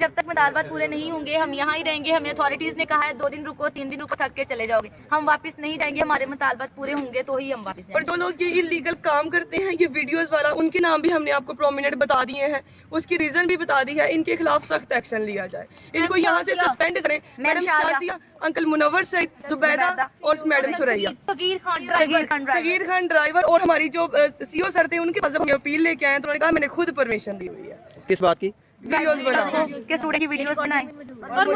जब तक मुतालबात पूरे नहीं होंगे हम यहाँ ही रहेंगे। हमें अथॉरिटीज ने कहा है 2 दिन रुको, 3 दिन रुको, थक के चले जाओगे। हम वापस नहीं जाएंगे, हमारे मुतालबात पूरे होंगे तो ही हम वापस जाएंगे। और जो लोग ये इलीगल काम करते हैं, ये वीडियोस वाला, उनके नाम भी हमने आपको प्रोमिनेंट बता दिए हैं, उसकी रीजन भी बता दी है। इनके खिलाफ सख्त एक्शन लिया जाए, इनको यहाँ से सस्पेंड करें। मैडम शाजिया, अंकल मुनव्वर सईद, जुबैदा और मैडम सुरैया, सगीर खान ड्राइवर और हमारी जो सीओ सर थे उनके पास हम अपील लेके आए तो उन्होंने कहा मैंने खुद परमिशन दी हुई है। किस बात की? वीडियोस बनाओ के स्टूडेंट की वीडियोस बनाएं और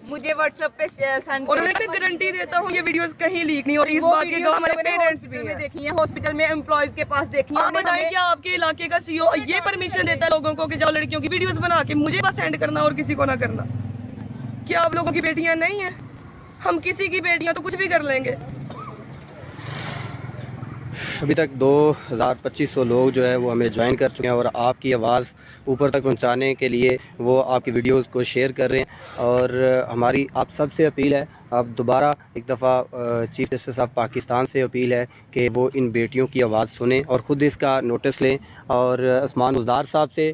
मुझे व्हाट्सएप पे सेंड। और मैं गारंटी देता हूँ ये वीडियोस कहीं लीक नहीं। और इस बात के गवाह हमारे पेरेंट्स भी हैं। देखी है हॉस्पिटल में एम्प्लॉयज के पास देखी है। आप बताइए क्या आपके इलाके का सीईओ ये परमिशन देता है लोगों को कि जाओ लड़कियों की वीडियोस बना के मुझे बस सेंड करना और किसी को ना करना? क्या आप लोगों की बेटियां नहीं है? हम किसी की बेटियां तो कुछ भी कर लेंगे। अभी तक 2500 लोग जो है वो हमें ज्वाइन कर चुके हैं और आपकी आवाज़ ऊपर तक पहुंचाने के लिए वो आपकी वीडियोस को शेयर कर रहे हैं। और हमारी आप सबसे अपील है, आप दोबारा एक दफ़ा चीफ जस्टिस ऑफ पाकिस्तान से अपील है कि वो इन बेटियों की आवाज़ सुने और ख़ुद इसका नोटिस लें। और उस्मान गुलजार साहब से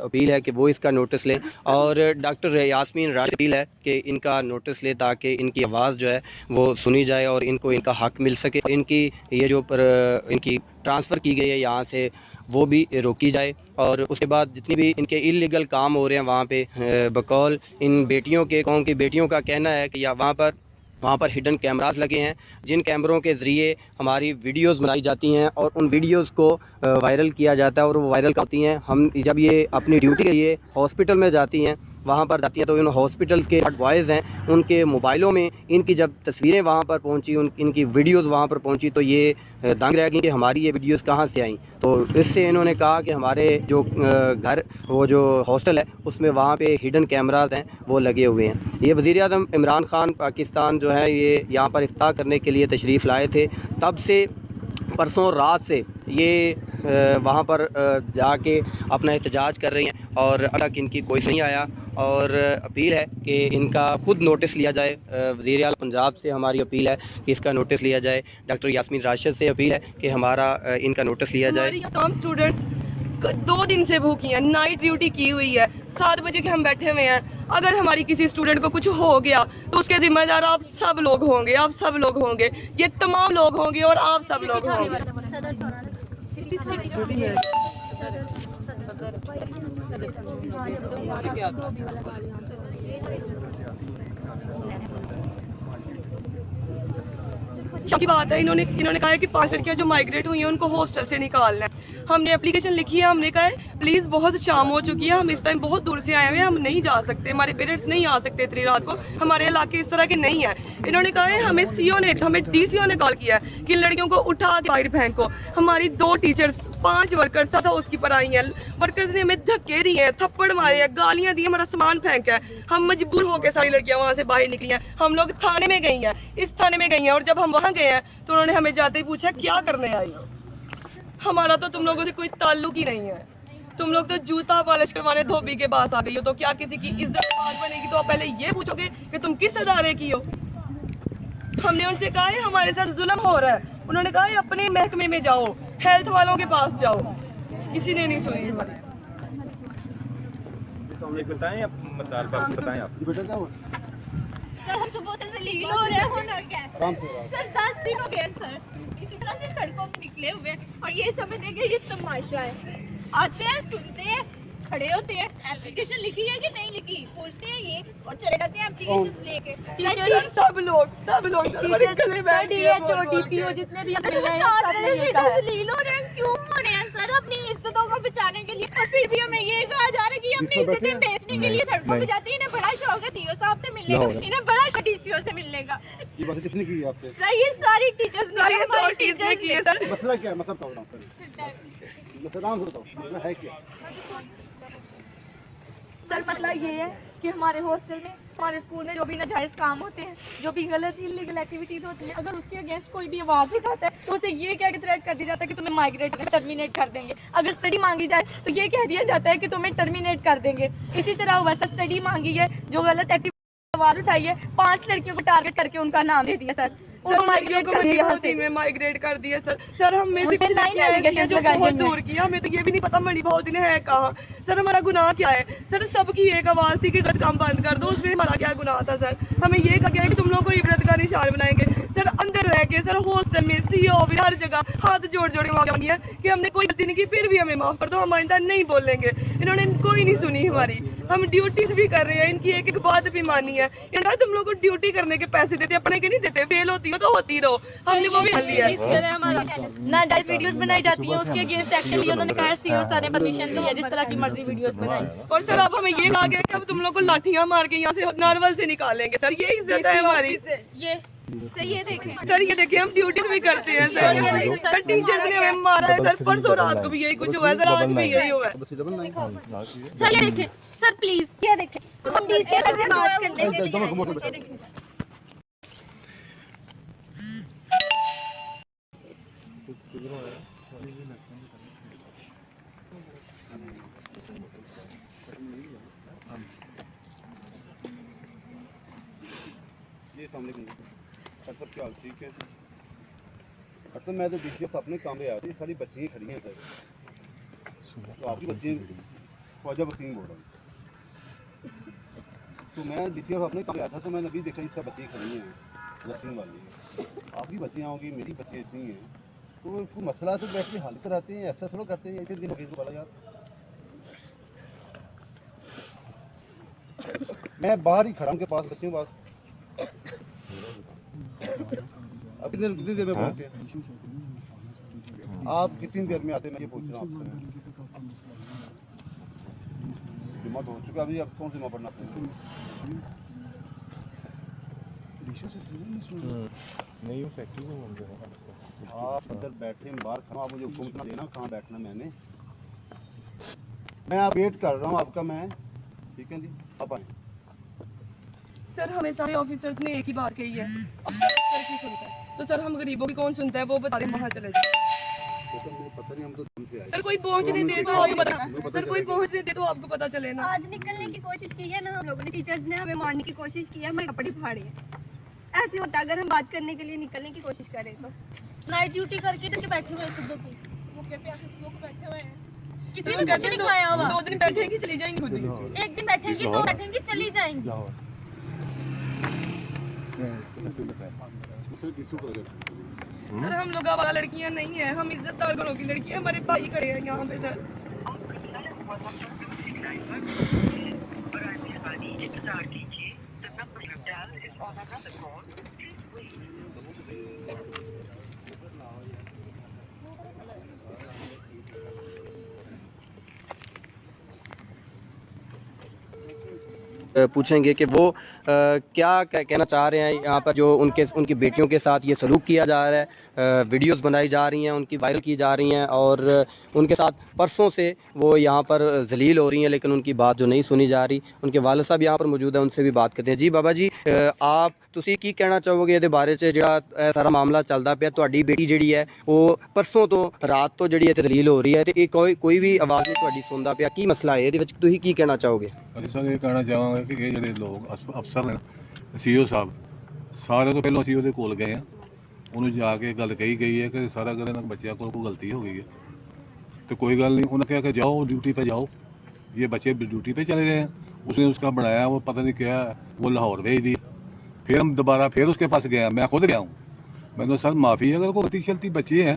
अपील है कि वो इसका नोटिस लें और डॉक्टर यास्मीन राशिद अपील है कि इनका नोटिस लें ताकि इनकी आवाज़ जो है वो सुनी जाए और इनको इनका हक़ मिल सके। इनकी ये जो इनकी ट्रांसफ़र की गई है यहाँ से वो भी रोकी जाए। और उसके बाद जितनी भी इनके इलीगल काम हो रहे हैं वहाँ पे बकौल इन बेटियों के, कौम की बेटियों का कहना है कि या वहाँ पर हिडन कैमरास लगे हैं जिन कैमरों के ज़रिए हमारी वीडियोस बनाई जाती हैं और उन वीडियोस को वायरल किया जाता है और वो वायरल होती हैं। हम जब ये अपनी ड्यूटी के लिए हॉस्पिटल में जाती हैं, वहाँ पर जाती हैं तो इन हॉस्पिटल के बॉयज़ हैं उनके मोबाइलों में इनकी जब तस्वीरें वहाँ पर पहुँची, इनकी वीडियोस वहाँ पर पहुँची तो ये दंग रह गई कि हमारी ये वीडियोस कहाँ से आई। तो इससे इन्होंने कहा कि हमारे जो घर, वो जो हॉस्टल है उसमें वहाँ पे हिडन कैमरास हैं वो लगे हुए हैं। ये वज़ीर-ए-आज़म इमरान खान पाकिस्तान जो है ये यहाँ पर इफ्तार करने के लिए तशरीफ़ लाए थे, तब से परसों रात से ये वहाँ पर जाके अपना एहतजाज कर रही हैं और अब तक इनकी कोई नहीं आया। और अपील है कि इनका ख़ुद नोटिस लिया जाए। वज़ीर आला पंजाब से हमारी अपील है कि इसका नोटिस लिया जाए। डॉक्टर यास्मीन राशिद से अपील है कि हमारा इनका नोटिस लिया जाए। तमाम स्टूडेंट्स 2 दिन से भूखी हैं, नाइट ड्यूटी की हुई है, 7 बजे के हम बैठे हुए हैं। अगर हमारी किसी स्टूडेंट को कुछ हो गया तो उसके जिम्मेदार आप सब लोग होंगे, आप सब लोग होंगे, ये तमाम लोग होंगे और आप सब लोग होंगे। की बात है, इन्होंने कहा है कि 5 लड़कियां जो माइग्रेट हुई हैं उनको हॉस्टल से निकालना है। हमने एप्लीकेशन लिखी है, हमने कहा है प्लीज बहुत शाम हो चुकी है, हम इस टाइम बहुत दूर से आए हुए हैं, हम नहीं जा सकते, हमारे पेरेंट्स नहीं आ सकते इतनी रात को, हमारे इलाके इस तरह के नहीं है। इन्होंने कहा है हमें सीओ ने, हमें डीसीओ ने कॉल किया है कि लड़कियों को उठा के बाहर फेंको। हमारी 2 टीचर्स, 5 वर्कर्स था उसकी पर आई हैं। वर्कर्स ने हमें धक्के दिए हैं, थप्पड़ मारे हैं, गालियां दी, हमारा सामान फेंका है। हम मजबूर होकर सारी लड़कियां वहां से बाहर निकली हैं। हम लोग थाने में गई हैं, इस थाने में गई हैं और जब हम वहां गए हैं तो उन्होंने हमें जाते ही पूछा क्या करने आई हो। हमारा तो तुम लोगों से कोई ताल्लुक ही नहीं है, तुम लोग तो जूता पॉलिश करवाने धोबी के पास आ गई हो। तो क्या किसी की इज्जत बात बनेगी तो आप पहले ये पूछोगे कि तुम किस अदारे की हो। हमने उनसे कहा है हमारे साथ जुल्म हो रहा है, उन्होंने कहा है अपने महकमे में जाओ, हेल्थ वालों के पास जाओ, किसी ने नहीं सुनी हमारी। बताएं आप सर हम सुबह से लीगल हो रहे हैं, होना क्या है सर? 10 दिन हो गए सर इसी तरह से सड़कों में निकले हुए और ये समझने के ये तमाशा है। आते हैं, सुनते हैं, खड़े होते हैं, एप्लीकेशन लिखी है कि नहीं लिखी पूछते हैं ये और चले जाते हैं एप्लीकेशन लेके। सब लोग जितने भी लीगल हो रहे हैं, क्यों हो रहे हैं सर? अपनी इज्जतों को बचाने के लिए। और फिर भी हमें ये कहा जा रहा है कि अपनी इज्जतें बेचने के लिए सड़कों पे जाती है। इन्हें बड़ा शौक है सीओ साहब से मिलने का, इन्हें बड़ा शौक डीसीओ से मिलने का। ये बात किसने की आपसे? सर ये सारी टीचर्स ने की है सर। मसला क्या है? मतलब है क्या सर? मसला ये है कि हमारे हॉस्टल में, हमारे स्कूल में जो भी नाजायज काम होते हैं, जो भी गलत इलीगल एक्टिविटीज होती हैं, अगर उसके अगेंस्ट कोई भी आवाज उठाता है तो उसे ये कह के थ्रेट कर दिया जाता है कि तुम्हें माइग्रेट टर्मिनेट कर देंगे। अगर स्टडी मांगी जाए तो ये कह दिया जाता है कि तुम्हें टर्मिनेट कर देंगे। इसी तरह वैसा स्टडी मांगी है, जो गलत एक्टिविटी आवाज उठाई है, 5 लड़कियों को टारगेट करके उनका नाम दे दिया सर। माइग्रेट कर दिया सर हम में से allegation जो लगाई बहुत गई हैं। दूर किया, हमें तो ये भी नहीं पता मणि बहुदिन है कहाँ। सर हमारा गुनाह क्या है? सर सबकी एक आवाज थी कि गलत काम बंद कर दो, उसमें हमारा क्या गुनाह था? सर हमें ये कहा गया है कि तुम लोगों को इबरत का निशान बनाएंगे। सर अंदर रह के सर हॉस्टल में सीओ भी हर जगह हाथ जोड़ जोड़ के मांगी है कि हमने कोई गलती नहीं की, फिर भी हमें माफ कर दो, हम आइंदा नहीं बोलेंगे। इन्होंने कोई नहीं सुनी हमारी, हम ड्यूटीज भी कर रहे हैं, इनकी एक एक बात भी मानी है। इन्होंने तुम लोग को ड्यूटी करने के पैसे देते, अपने के नहीं देते, फेल होती हो तो होती रहो, हमने वो भी मान लिया इस तरह हमारा नाजायज वीडियोस बनाई जाती हैं, उसके अगेंस्ट एक्शन लिया उन्होंने कहा सीओ सर ने परमिशन दी है जिस तरह की मर्जी वीडियोस बनाई। और सर अब हमें ये कहा गया कि अब तुम लोग को लाठियां मार के यहाँ से नारवल से निकालेंगे। सर ये इज्जत है हमारी। ये सर ये देखें, सर ये देखिए हम ड्यूटी भी करते हैं सर टीचर्स ने हमें मारा है सर, परसों रात को भी यही कुछ हुआ है सर, आज भी यही हुआ है। सर ये देखें सर प्लीज ये देखें, हम डीसी सर से बात करने के लिए ये सामने सब क्या हाल ठीक है? असल मैं तो डीसी अपने काम पे आया थी, सारी बच्चियाँ खड़ी हैं सर, तो आपकी बच्चियाँ ख्वाजा वसीम बोल रहा हूँ। तो मैं डीसी अपने काम पे आया था, तो मैंने अभी देखा इसका बच्चियाँ खड़ी हैं वसीम वाली, आपकी बच्चियाँ होंगी, मेरी बच्चियाँ इतनी हैं, तो उसको मसला तो बैठ के हल कराते हैं, ऐसा थोड़ा करते हैं। एक दिन हो गया वाला यार, मैं बाहर ही खड़ा उनके पास, बच्चियों के पास। अब कितनी देर में पहुंचे आप? कितनी देर में आते? मैं ये पूछ रहा हूँ आपसे। जुम्मा तो हो चुका, अभी अब कौन जुम्मा पढ़ना आपने? नहीं वो फैक्ट्री में आप अंदर बैठे हैं, बाहर खड़ा, आप मुझे हुक्म ना देना कहाँ बैठना मैंने। मैं आप वेट कर रहा हूँ आपका, मैं ठीक है जी, आप आए। सर हमें सारे ऑफिसर्स ने एक ही बात कही है, अफसर सर की सुनता है, तो सर हम गरीबों की कौन सुनता है? वो बता दें वहाँ चले जाए। पता नहीं, हम तो दम से आए। सर कोई पहुँचने दे तो आपको पता, सर कोई पहुँचने दे तो आपको पता चले ना। आज निकलने की कोशिश की है ना हम लोगों ने, टीचर्स ने हमें मारने की कोशिश की है, हमारे कपड़े फाड़े हैं। ऐसे होता अगर हम बात करने के लिए निकलने की कोशिश करें तो। नाइट ड्यूटी करके तो बैठे हुए सुबह को मौके पे आके सुबह को बैठे हुए हैं, किसी सर ने कहते कुछ हैं नहीं खाया हुआ। 2 दिन बैठेंगी चली जाएंगी खुद ही। एक दिन बैठेंगी, दो बैठेंगी, चली जाएंगी। सर हम लोग आवारा लड़कियां नहीं है, हम इज्जतदार घरों की लड़कियां, हमारे भाई खड़े हैं यहाँ पे सर। पूछेंगे कि वो क्या कहना चाह रहे हैं यहाँ पर जो उनकी बेटियों के साथ ये सलूक किया जा रहा है, वीडियोस बनाई जा रही हैं, उनकी वायरल की जा रही हैं और उनके साथ परसों से वो यहाँ पर जलील हो रही हैं, लेकिन उनकी बात जो नहीं सुनी जा रही। उनके वालिद साहब यहाँ पर मौजूद हैं, उनसे भी बात करते हैं। जी बाबा जी, आप ਤੁਸੀਂ ਕੀ ਕਹਿਣਾ ਚਾਹੋਗੇ ਇਹਦੇ ਬਾਰੇ 'ਚ ਜਿਹੜਾ ਸਾਰਾ ਮਾਮਲਾ ਚੱਲਦਾ ਪਿਆ? ਤੁਹਾਡੀ ਬੇਟੀ ਜਿਹੜੀ ਹੈ ਉਹ ਪਰਸੋਂ ਤੋਂ ਰਾਤ ਤੋਂ ਜਿਹੜੀ ਇੱਥੇ ਦਲੀਲ ਹੋ ਰਹੀ ਹੈ ਤੇ ਇਹ ਕੋਈ ਵੀ ਆਵਾਜ਼ ਨਹੀਂ ਤੁਹਾਡੀ ਸੁਣਦਾ ਪਿਆ, ਕੀ ਮਸਲਾ ਹੈ ਇਹਦੇ ਵਿੱਚ? ਤੁਸੀਂ ਕੀ ਕਹਿਣਾ ਚਾਹੋਗੇ? ਅਸੀਂ ਸਰ ਇਹ ਕਹਿਣਾ ਚਾਹਾਂਗੇ ਕਿ ਇਹ ਜਿਹੜੇ ਲੋਕ ਅਫਸਰ ਨੇ, ਸੀਓ ਸਾਹਿਬ, ਸਾਰਿਆਂ ਤੋਂ ਪਹਿਲਾਂ ਅਸੀਂ ਉਹਦੇ ਕੋਲ ਗਏ ਹਾਂ, ਉਹਨੂੰ ਜਾ ਕੇ ਗੱਲ ਕਹੀ ਗਈ ਹੈ ਕਿ ਸਾਰਾ ਅਗਰ ਇਹਨਾਂ ਬੱਚਿਆਂ ਕੋਲ ਕੋਈ ਗਲਤੀ ਹੋ ਗਈ ਹੈ तो कोई गल नहीं। उन्होंने कहा कि जाओ ड्यूटी पे जाओ, ये बच्चे ड्यूटी पे चले गए हैं। उसने उसका बनाया, वो पता नहीं क्या, वो लाहौर भेज दी। फिर हम दोबारा फिर उसके पास गया, मैं खुद गया हूँ। मैंने सर माफ़ी है, अगर कोई गलती शलती बच्चे हैं,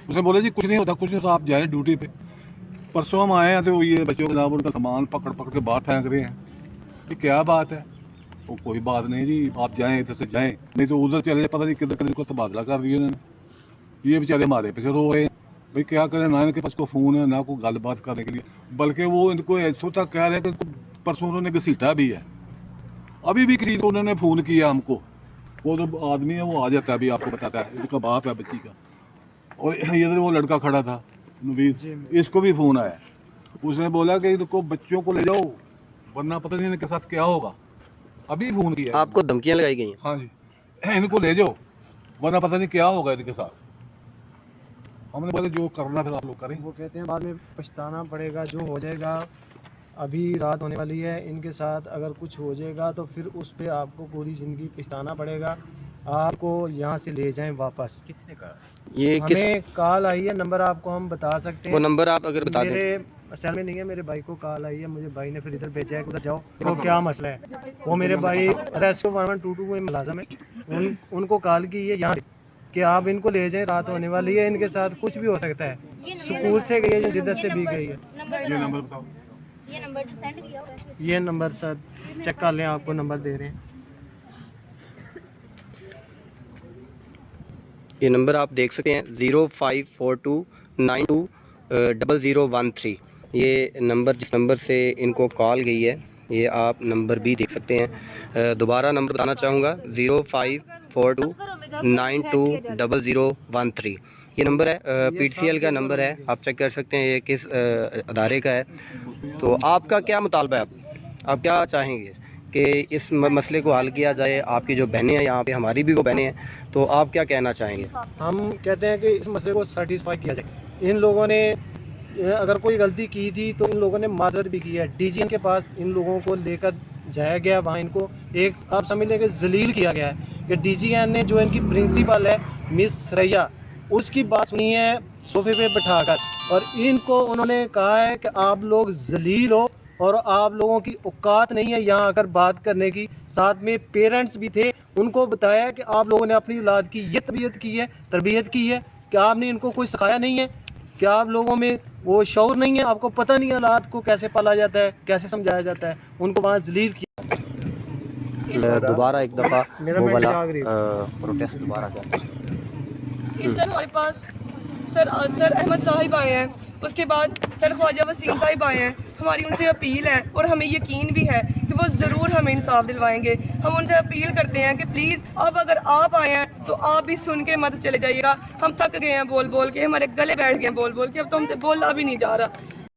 उसने बोला जी कुछ नहीं होता, कुछ नहीं होता, आप जाए ड्यूटी पे। परसों हम आए हैं तो ये बच्चों के नाम उनका सामान पकड़ पकड़ के बाहर फेंक रहे हैं। ये क्या बात है? वो कोई बात नहीं जी, आप जाएँ इधर से जाएँ, नहीं तो उधर चले, पता नहीं किधर किधर को तबादला कर दिया उन्होंने। ये बेचारे हमारे पीछे रो रहे हैं, भाई क्या करें, ना इनके पास कोई फ़ोन है ना कोई गलबात करने के लिए, बल्कि वो इनको ऐसा तक कह रहे हैं कि परसों उन्होंने घसीटा भी है। अभी भी किसी को उन्होंने फ़ोन किया हमको, वो जो आदमी है वो आ जाता है, अभी आपको बताता है, इसका बाप है बच्ची का। और इधर वो लड़का खड़ा था नवीद, इसको भी फ़ोन आया, उसने बोला कि इनको बच्चों को ले जाओ वरना पता नहीं इनके साथ क्या होगा। अभी फ़ोन किया, आपको धमकियाँ लगाई गई हैं? हाँ जी, इनको ले जाओ वरना पता नहीं क्या होगा इनके साथ। हमने बोले जो करना फिर आप लोग करें। वो कहते हैं बाद में पछताना पड़ेगा, जो हो जाएगा, अभी रात होने वाली है, इनके साथ अगर कुछ हो जाएगा तो फिर उस पर आपको पूरी ज़िंदगी पछताना पड़ेगा। आपको यहाँ से ले जाएं वापस। किसने कहा? ये किस हमें कॉल आई है, नंबर आपको हम बता सकते हैं। वो नंबर आप अगर बता दें। मेरे असल में नहीं है, मेरे भाई को कॉल आई है, मुझे भाई ने फिर इधर भेजा है उधर जाओ। तो क्या मसला है, वो मेरे भाई रेस्क्यू 1122 में मुलाजम है, उनको कॉल की है यहाँ से कि आप इनको ले जाएं, रात होने वाली है, इनके साथ कुछ भी हो सकता है। स्कूल से गई है, जिधर से भी गई है। ये नंबर बताओ। ये नंबर जो सेंड किया हुआ है। ये नंबर सर चेक कर लें, आपको नंबर दे रहे हैं। ये नंबर आप देख सकते हैं 0542920013। ये नंबर, जिस नंबर से इनको कॉल गई है, ये आप नंबर भी देख सकते हैं। दोबारा नंबर बताना चाहूँगा 0542920013। ये नंबर है PTCL का नंबर है, आप चेक कर सकते हैं ये किस अदारे का है। तो आपका क्या मुतालबा है? आप क्या चाहेंगे कि इस मसले को हल किया जाए? आपकी जो बहनें हैं यहाँ पे, हमारी भी वो बहनें हैं, तो आप क्या कहना चाहेंगे? हम कहते हैं कि इस मसले को सेटिस्फाई किया जाए। इन लोगों ने अगर कोई गलती की थी तो इन लोगों ने माजरत भी की है। DGN के पास इन लोगों को लेकर जाया गया, वहाँ इनको एक आप समझ लें कि जलील किया गया है कि DGN ने जो इनकी प्रिंसिपल है मिस रैया, उसकी बात सुनी है सोफे पे बिठाकर, और इनको उन्होंने कहा है कि आप लोग जलील हो और आप लोगों की औकात नहीं है यहाँ आकर बात करने की। साथ में पेरेंट्स भी थे, उनको बताया कि आप लोगों ने अपनी औलाद की ये तरबियत की है कि आपने इनको कोई सिखाया नहीं है, कि आप लोगों में वो शऊर नहीं है, आपको पता नहीं है औलाद को कैसे पाला जाता है, कैसे समझाया जाता है। उनको वहाँ जलील किया। दोबारा एक दफ़ा वो वाला प्रोटेस्ट दोबारा कर। इस तरह हमारे पास सर अहमद साहिब आए हैं, उसके बाद सर ख्वाजा वसीम साहिब आए हैं। हमारी उनसे अपील है और हमें यकीन भी है कि वो ज़रूर हमें इंसाफ दिलवाएंगे। हम उनसे अपील करते हैं कि प्लीज़ अब अगर आप आए हैं तो आप भी सुन के मत चले जाइएगा। हम थक गए हैं बोल बोल के, हमारे गले बैठ गए हैं बोल बोल के, अब तो हमसे बोला भी नहीं जा रहा।